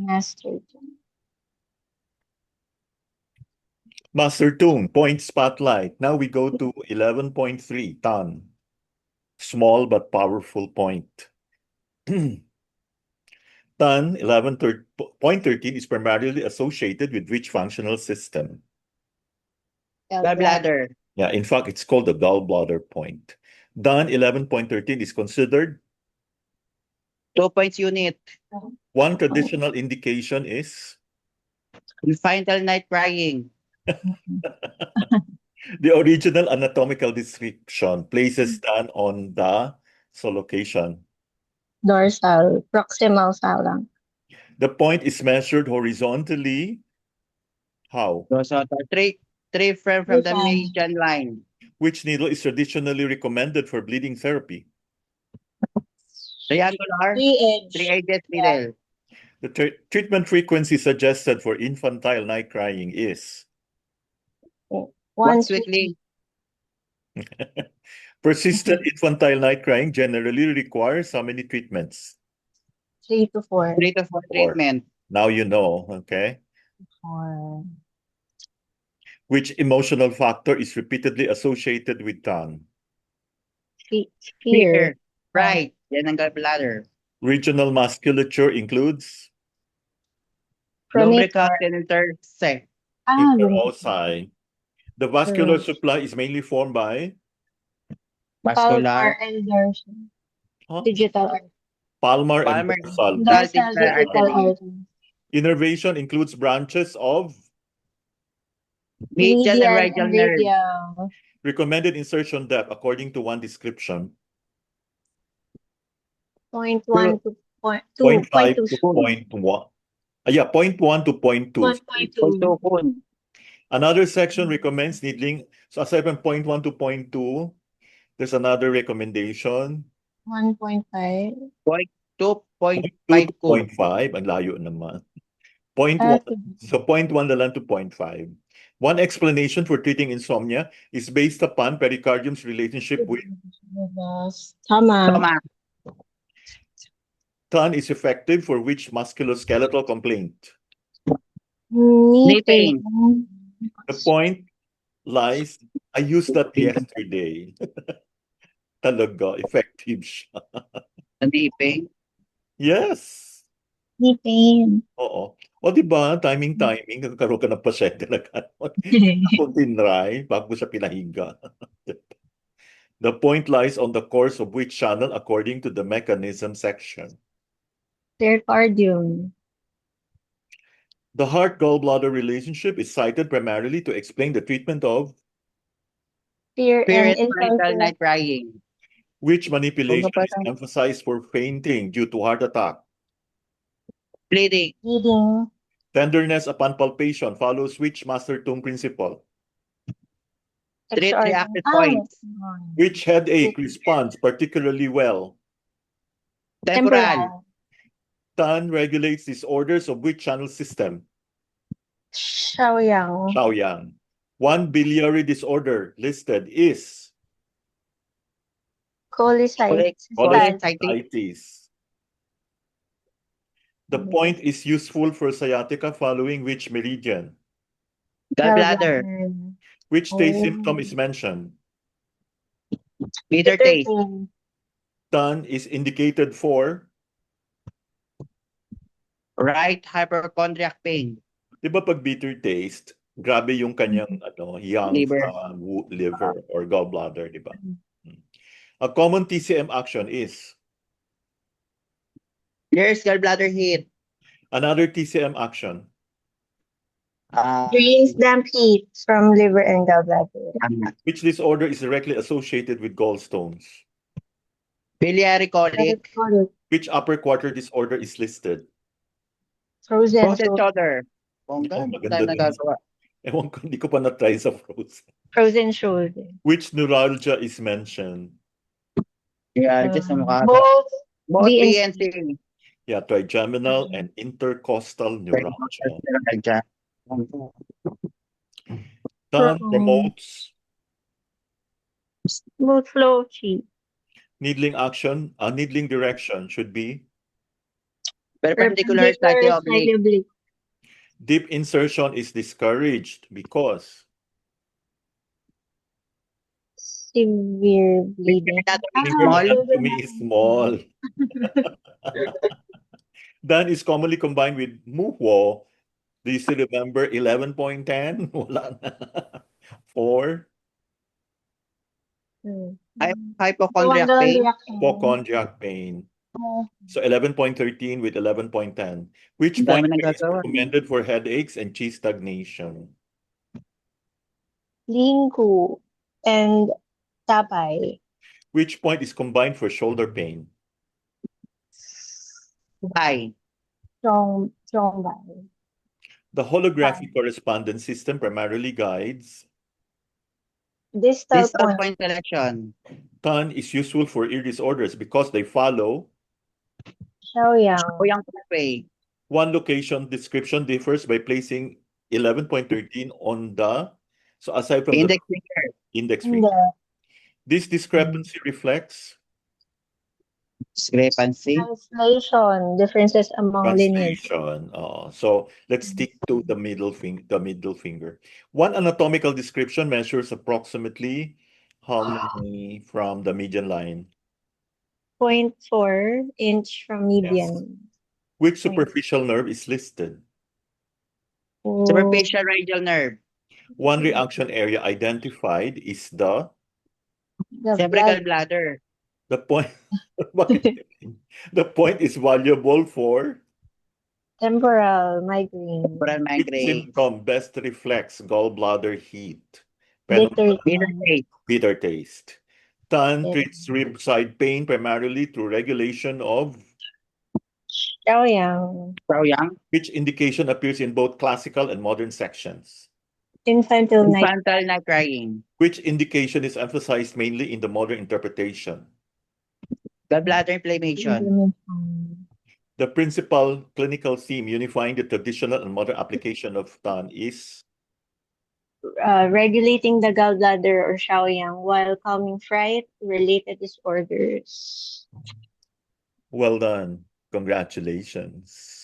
Master. Master Tung, point spotlight. Now we go to 11.3, Tan. Small but powerful point. Tan 11.13 is primarily associated with which functional system? Gallbladder. Yeah, in fact, it's called the gallbladder point. Dan 11.13 is considered 2 points unit. one traditional indication is Infantile night crying. the original anatomical description places Dan on the location. Dorsal. Proximal phalanx. The point is measured horizontally. How? So, three frame from the median line. Which needle is traditionally recommended for bleeding therapy? Triangular. 3 Three edge. edges needle. The treatment frequency suggested for infantile night crying is Once weekly. persistent infantile night crying generally requires how many treatments? 3 to 4. 3 to 4 treatment. Now you know, okay? 4. Which emotional factor is repeatedly associated with tongue? Fear. Right. Yan ang gallbladder. Regional musculature includes Lumbrical and intersect. interossei. The vascular supply is mainly formed by Vascular. And dorsal. Digital. palmar and Palmar dorsal. Dorsal digital artery. Innervation includes branches of medial and radial nerve. recommended insertion depth according to one description. 0.1 to 0.5 to 0.1. Yeah, 0.1 to 0.2. 0.2. Another section recommends needling. So aside from 0.1 to 0.2, there's another recommendation. 1.5. 0.2 to 0.5. Ang layo naman. 0.1. So 0.1 na lang to 0.5. One explanation for treating insomnia is based upon pericardium's relationship with Stomach. TON is effective for which musculoskeletal complaint? Knee pain. The point lies, I used that yesterday. Talaga, effective siya. Knee pain? Yes. Knee pain. Oo. O diba, timing, nagkaroon ka ng pasyente na gano'n. Ako tinry bago sa pinahiga. The point lies on the course of which channel according to the mechanism section? Pericardium. The heart-gallbladder relationship is cited primarily to explain the treatment of Fear and infantile night crying. which manipulation is emphasized for fainting due to heart attack? Bleeding. Tenderness upon palpation follows which Master Tung principle? Treat reactive points. Which headache responds particularly well? Temporal. TAN regulates disorders of which channel system? Shaoyang. One biliary disorder listed is cholecystitis. The point is useful for sciatica following which meridian? Gallbladder. Which taste symptom is mentioned? Bitter taste. TAN is indicated for? Right hypochondriac pain. Di ba pag bitter taste, grabe yung kanyang young liver or gallbladder, di ba? A common TCM action is? There's gallbladder heat. Another TCM action? Drains damp heat from liver and gallbladder. Which disorder is directly associated with gallstones? Biliary colic. Which upper quarter disorder is listed? Frozen shoulder. Maganda din. Ewan ko, hindi ko pa na-try sa frozen. Frozen shoulder. Which neuralgia is mentioned? Yeah, just both B and C. Yeah, trigeminal and intercostal neuralgia. TAN promotes smooth flow chi. Needling action, needling direction should be Perpendicular, slightly slightly oblique. oblique. Deep insertion is discouraged because Severe bleeding. Anatomy small. anatomy is small. Dan is commonly combined with muhwo. Do you still remember 11.10? Wala na. 4. Hypochondriac pain. Hypochondriac pain. So 11.13 with 11.10. Which Ang dami point is nagagawa. recommended for headaches and chi stagnation? Lingku and Tapay. Which point is combined for shoulder pain? Eye. Strong by. The holographic correspondence system primarily guides. Distal Distal point. point selection. TAN is useful for ear disorders because they follow Xiaoyang. Ouyang pathway. one location. Description differs by placing 11.13 on the, so aside from Index the finger. index finger. This discrepancy reflects Discrepancy. Translation. Differences among lineage. translation. So let's stick to the middle finger. One anatomical description measures approximately how many from the median line? 0.4 inch from median. Which superficial nerve is listed? Oh, Superficial radial nerve. One reaction area identified is the the Cervical blood. bladder. the point. The point is valuable for Temporal migraine. Temporal which migraine. symptom best reflects gallbladder heat. Bitter Bitter taste. Bitter taste. TAN Yes. treats rib side pain primarily through regulation of Xiaoyang. Ouyang. which indication appears in both classical and modern sections. Infantile night. Infantile night crying. Which indication is emphasized mainly in the modern interpretation? Gallbladder inflammation. The principal clinical theme unifying the traditional and modern application of TAN is Regulating the gallbladder or Xiaoyang while calming fright-related disorders. well done. Congratulations.